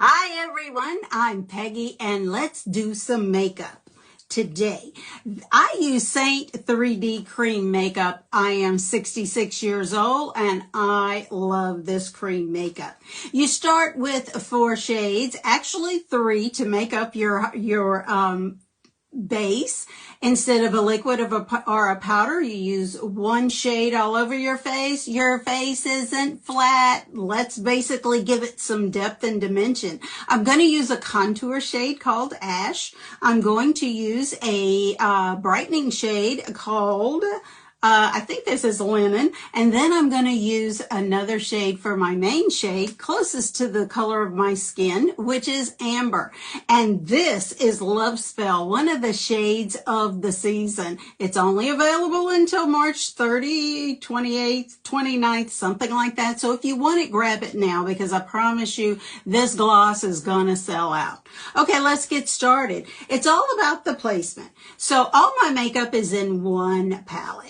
Hi everyone, I'm Peggy and let's do some makeup today. I use Seint 3D cream makeup. I am 66 years old and I love this cream makeup. You start with 4 shades, actually 3 to make up your base. Instead of a liquid or a powder, you use 1 shade all over your face. Your face isn't flat. Let's basically give it some depth and dimension. I'm going to use a contour shade called Ash. I'm going to use a brightening shade called I think this is Linen, and then I'm going to use another shade for my main shade closest to the color of my skin, which is Amber. And this is Love Spell, one of the shades of the season. It's only available until March 30, 28th, 29th, something like that. So if you want it, grab it now because I promise you this gloss is going to sell out. Okay, let's get started. It's all about the placement. So all my makeup is in one palette.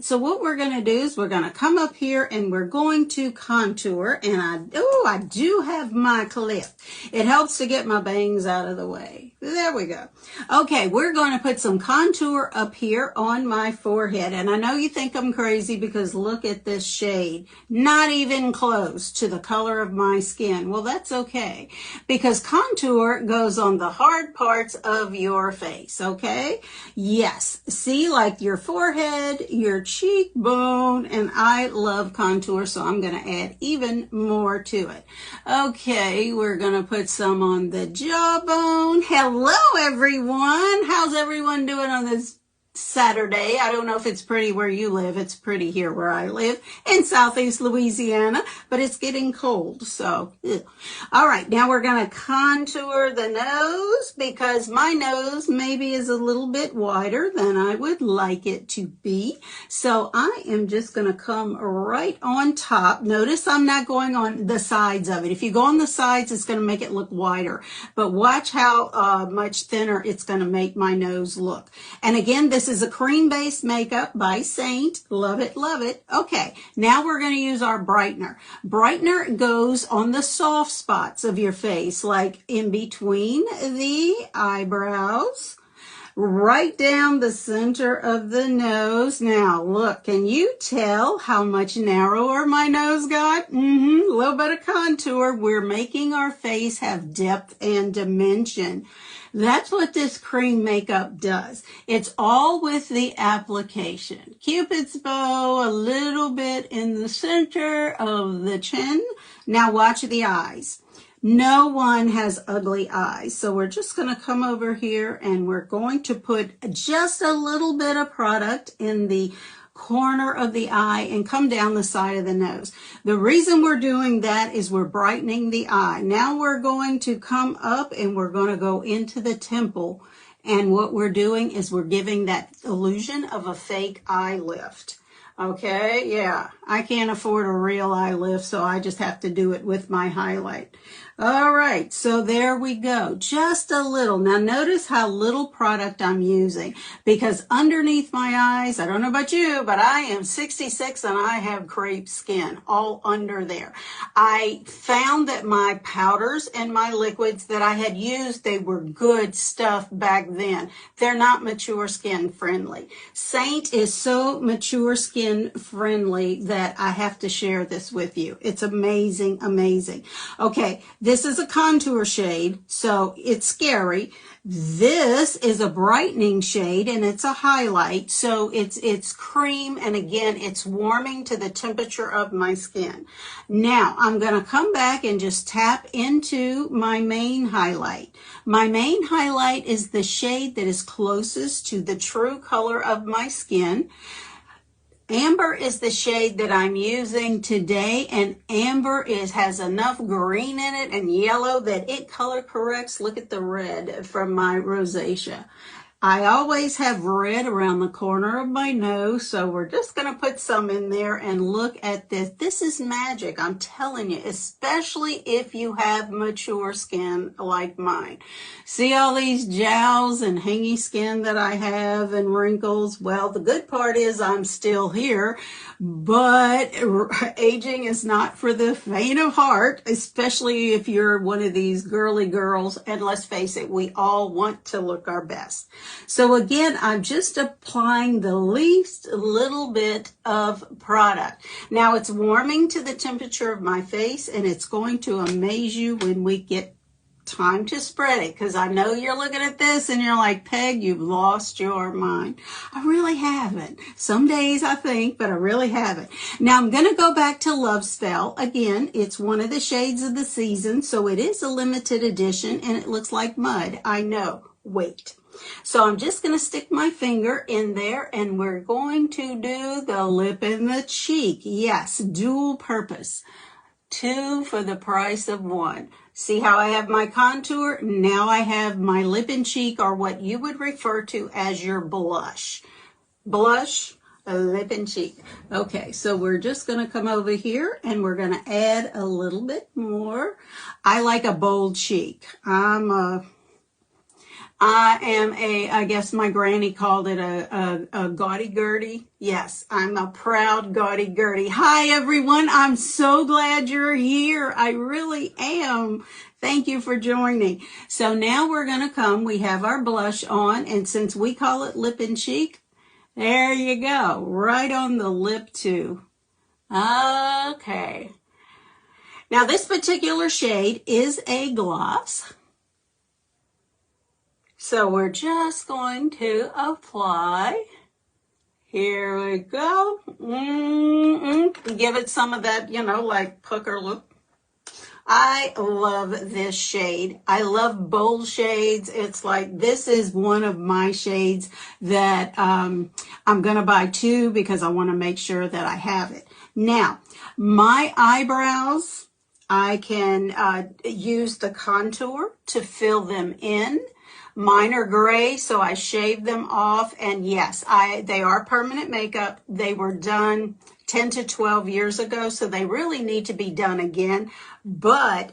So what we're going to do is we're going to come up here and we're going to contour. And I do have my clip. It helps to get my bangs out of the way. There we go. Okay, we're going to put some contour up here on my forehead. And I know you think I'm crazy because look at this shade. Not even close to the color of my skin. Well, that's okay because contour goes on the hard parts of your face, okay? Yes, see, like your forehead, your cheekbone, and I love contour, so I'm going to add even more to it. Okay, we're going to put some on the jawbone. Hello, everyone. How's everyone doing on this Saturday? I don't know if it's pretty where you live. It's pretty here where I live in Southeast Louisiana, but it's getting cold. So, all right, now we're going to contour the nose because my nose maybe is a little bit wider than I would like it to be. So I am just going to come right on top. Notice I'm not going on the sides of it. If you go on the sides, it's going to make it look wider, but watch how much thinner it's going to make my nose look. And again, this is a cream-based makeup by Seint. Love it, love it. Okay, now we're going to use our brightener. Brightener goes on the soft spots of your face, like in between the eyebrows, right down the center of the nose. Now, look, can you tell how much narrower my nose got? A little bit of contour. We're making our face have depth and dimension. That's what this cream makeup does. It's all with the application. Cupid's bow, a little bit in the center of the chin. Now watch the eyes. No one has ugly eyes. So we're just going to come over here and we're going to put just a little bit of product in the corner of the eye and come down the side of the nose. The reason we're doing that is we're brightening the eye. Now we're going to come up and we're going to go into the temple. And what we're doing is we're giving that illusion of a fake eye lift. Okay, yeah, I can't afford a real eye lift, so I just have to do it with my highlight. All right, so there we go. Just a little. Now notice how little product I'm using because underneath my eyes, I don't know about you, but I am 66 and I have crepe skin all under there. I found that my powders and my liquids that I had used, they were good stuff back then. They're not mature skin friendly. Seint is so mature skin friendly that I have to share this with you. It's amazing, amazing. Okay. This is a contour shade, so it's scary. This is a brightening shade, and it's a highlight, so it's cream, and again, it's warming to the temperature of my skin. Now, I'm going to come back and just tap into my main highlight. My main highlight is the shade that is closest to the true color of my skin. Amber is the shade that I'm using today, and amber has enough green in it and yellow that it color corrects. Look at the red from my rosacea. I always have red around the corner of my nose, so we're just going to put some in there and look at this. This is magic, I'm telling you, especially if you have mature skin like mine. See all these jowls and hangy skin that I have and wrinkles? Well, the good part is I'm still here, but aging is not for the faint of heart, especially if you're one of these girly girls, and let's face it, we all want to look our best. So again, I'm just applying the least little bit of product. Now it's warming to the temperature of my face, and it's going to amaze you when we get time to spread it, because I know you're looking at this and you're like, Peg, you've lost your mind. I really haven't. Some days I think, but I really haven't. Now I'm going to go back to Love Spell. Again, it's one of the shades of the season, so it is a limited edition, and it looks like mud. I know. Wait. So I'm just going to stick my finger in there, and we're going to do the lip and the cheek. Yes, dual purpose. 2 for the price of 1. See how I have my contour? Now I have my lip and cheek, or what you would refer to as your blush. Blush, lip and cheek. Okay, so we're just going to come over here, and we're going to add a little bit more. I like a bold cheek. I guess my granny called it a gaudy-gurdy. Yes, I'm a proud gaudy-gurdy. Hi, everyone. I'm so glad you're here. I really am. Thank you for joining. So now we're going to come. We have our blush on, and since we call it lip and cheek, there you go. Right on the lip, too. Okay. Now, this particular shade is a gloss. So we're just going to apply. Here we go. Give it some of that, like pucker look. I love this shade. I love bold shades. It's like, this is one of my shades that I'm going to buy 2 because I want to make sure that I have it. Now, my eyebrows, I can use the contour to fill them in. Mine are gray, so I shaved them off, and yes, they are permanent makeup. They were done 10 to 12 years ago, so they really need to be done again, but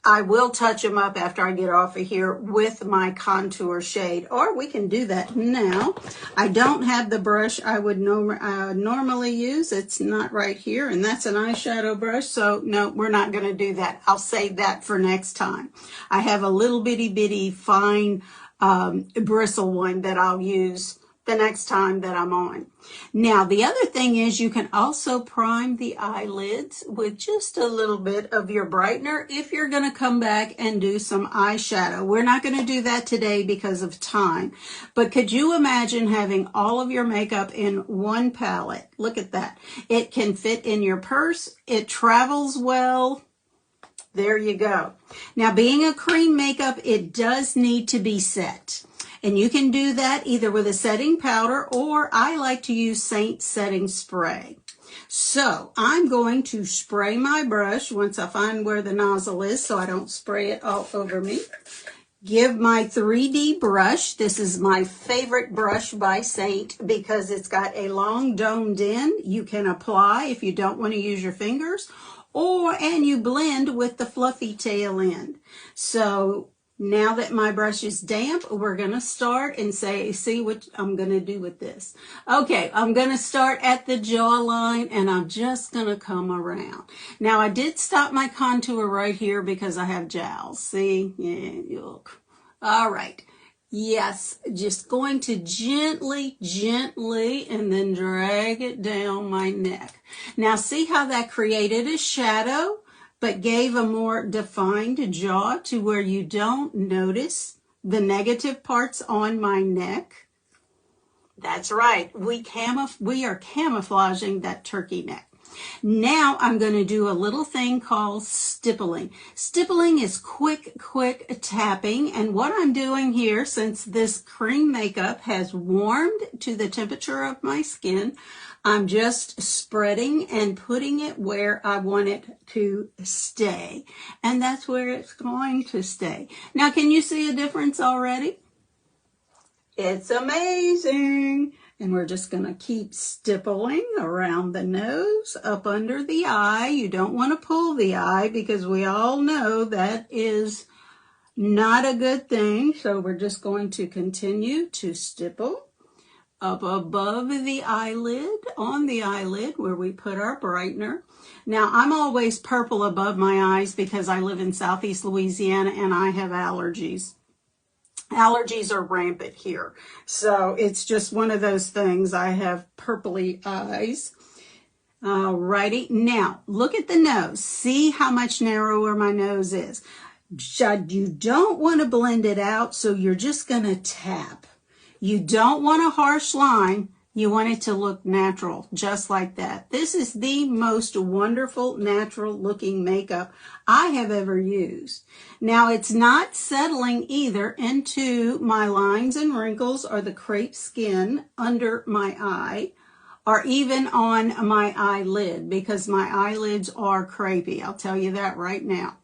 I will touch them up after I get off of here with my contour shade, or we can do that now. I don't have the brush I would normally use. It's not right here, and that's an eyeshadow brush, so no, we're not going to do that. I'll save that for next time. I have a little bitty fine bristle one that I'll use the next time that I'm on. Now, the other thing is you can also prime the eyelids with just a little bit of your brightener if you're going to come back and do some eyeshadow. We're not going to do that today because of time. But could you imagine having all of your makeup in one palette? Look at that. It can fit in your purse. It travels well. There you go. Now, being a cream makeup, it does need to be set. And you can do that either with a setting powder, or I like to use Seint setting spray. So I'm going to spray my brush once I find where the nozzle is so I don't spray it all over me. Give my 3D brush. This is my favorite brush by Seint because it's got a long domed end. You can apply if you don't want to use your fingers, and you blend with the fluffy tail end. So now that my brush is damp, we're going to start and see what I'm going to do with this. Okay, I'm going to start at the jawline, and I'm just going to come around. Now, I did stop my contour right here because I have jowls. See? Yeah, look. All right. Yes, just going to gently, and then drag it down my neck. Now, see how that created a shadow, but gave a more defined jaw to where you don't notice the negative parts on my neck? That's right. We are camouflaging that turkey neck. Now I'm going to do a little thing called stippling. Stippling is quick tapping, and what I'm doing here, since this cream makeup has warmed to the temperature of my skin, I'm just spreading and putting it where I want it to stay. And that's where it's going to stay. Now, can you see a difference already? It's amazing. And we're just going to keep stippling around the nose, up under the eye. You don't want to pull the eye because we all know that is not a good thing. So we're just going to continue to stipple up above the eyelid, on the eyelid where we put our brightener. Now, I'm always purple above my eyes because I live in Southeast Louisiana and I have allergies. Allergies are rampant here. So it's just one of those things. I have purpley eyes. Alrighty. Now, look at the nose. See how much narrower my nose is. You don't want to blend it out, so you're just going to tap. You don't want a harsh line. You want it to look natural, just like that. This is the most wonderful, natural looking makeup I have ever used. Now, it's not settling either into my lines and wrinkles or the crepe skin under my eye, or even on my eyelid, because my eyelids are crepey. I'll tell you that right now.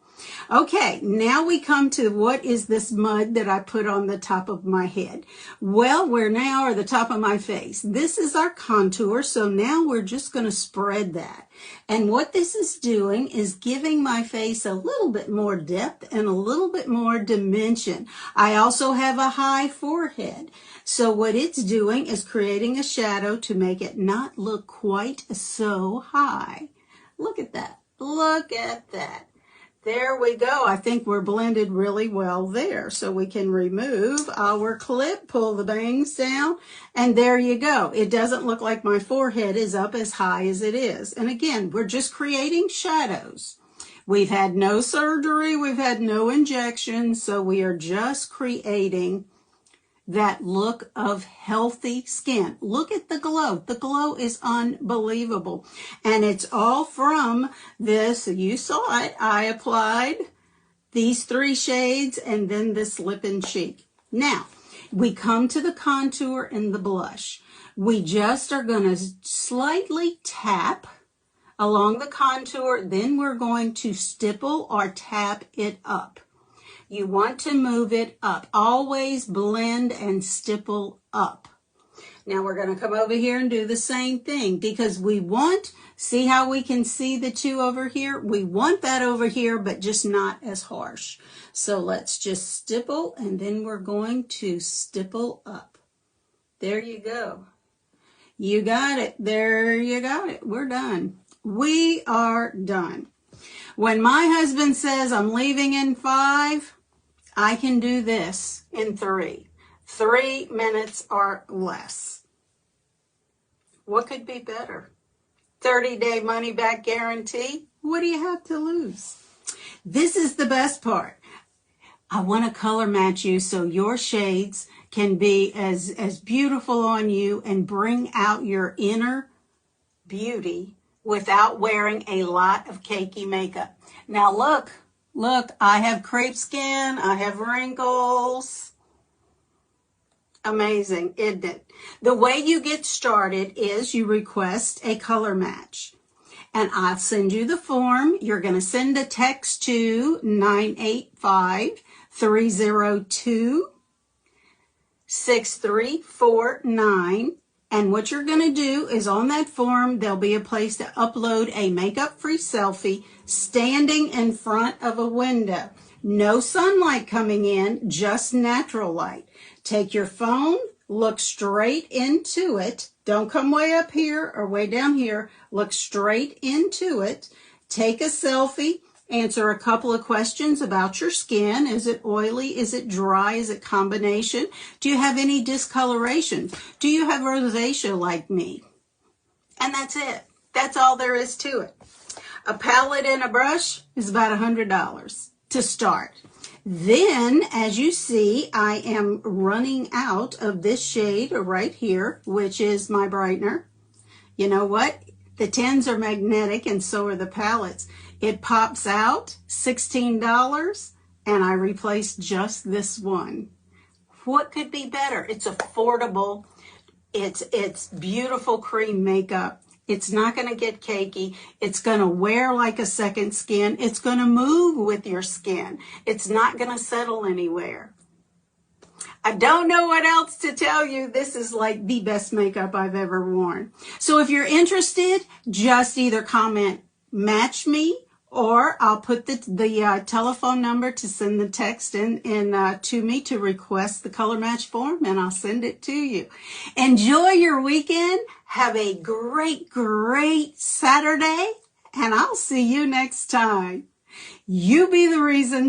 Okay, now we come to what is this mud that I put on the top of my head? Well, we're now at the top of my face. This is our contour, so now we're just going to spread that. And what this is doing is giving my face a little bit more depth and a little bit more dimension. I also have a high forehead. So what it's doing is creating a shadow to make it not look quite so high. Look at that. Look at that. There we go. I think we're blended really well there. So we can remove our clip, pull the bangs down, and there you go. It doesn't look like my forehead is up as high as it is. And again, we're just creating shadows. We've had no surgery. We've had no injections. So we are just creating that look of healthy skin. Look at the glow. The glow is unbelievable. And it's all from this. You saw it. I applied these 3 shades and then this lip and cheek. Now, we come to the contour and the blush. We just are going to slightly tap along the contour. Then we're going to stipple or tap it up. You want to move it up. Always blend and stipple up. Now we're going to come over here and do the same thing because we want, see how we can see the 2 over here? We want that over here, but just not as harsh. So let's just stipple and then we're going to stipple up. There you go. You got it. There you got it. We're done. We are done. When my husband says I'm leaving in 5, I can do this in 3. 3 minutes or less. What could be better? 30-day money-back guarantee. What do you have to lose? This is the best part. I want to color match you so your shades can be as beautiful on you and bring out your inner beauty without wearing a lot of cakey makeup. Now look. Look, I have crepe skin, I have wrinkles. Amazing, isn't it? The way you get started is you request a color match. And I'll send you the form. You're going to send a text to 985-302-6349. And what you're going to do is on that form, there'll be a place to upload a makeup-free selfie standing in front of a window. No sunlight coming in, just natural light. Take your phone, look straight into it. Don't come way up here or way down here. Look straight into it. Take a selfie. Answer a couple of questions about your skin. Is it oily? Is it dry? Is it combination? Do you have any discoloration? Do you have rosacea like me? And that's it. That's all there is to it. A palette and a brush is about $100 to start. Then, as you see, I am running out of this shade right here, which is my brightener. You know what? The 10s are magnetic and so are the palettes. It pops out, $16, and I replaced just this one. What could be better? It's affordable. It's beautiful cream makeup. It's not going to get cakey. It's going to wear like a second skin. It's going to move with your skin. It's not going to settle anywhere. I don't know what else to tell you. This is like the best makeup I've ever worn. So if you're interested, just either comment match me, or I'll put the telephone number to send the text in to me to request the color match form, and I'll send it to you. Enjoy your weekend. Have a great, great Saturday, and I'll see you next time. You be the reason.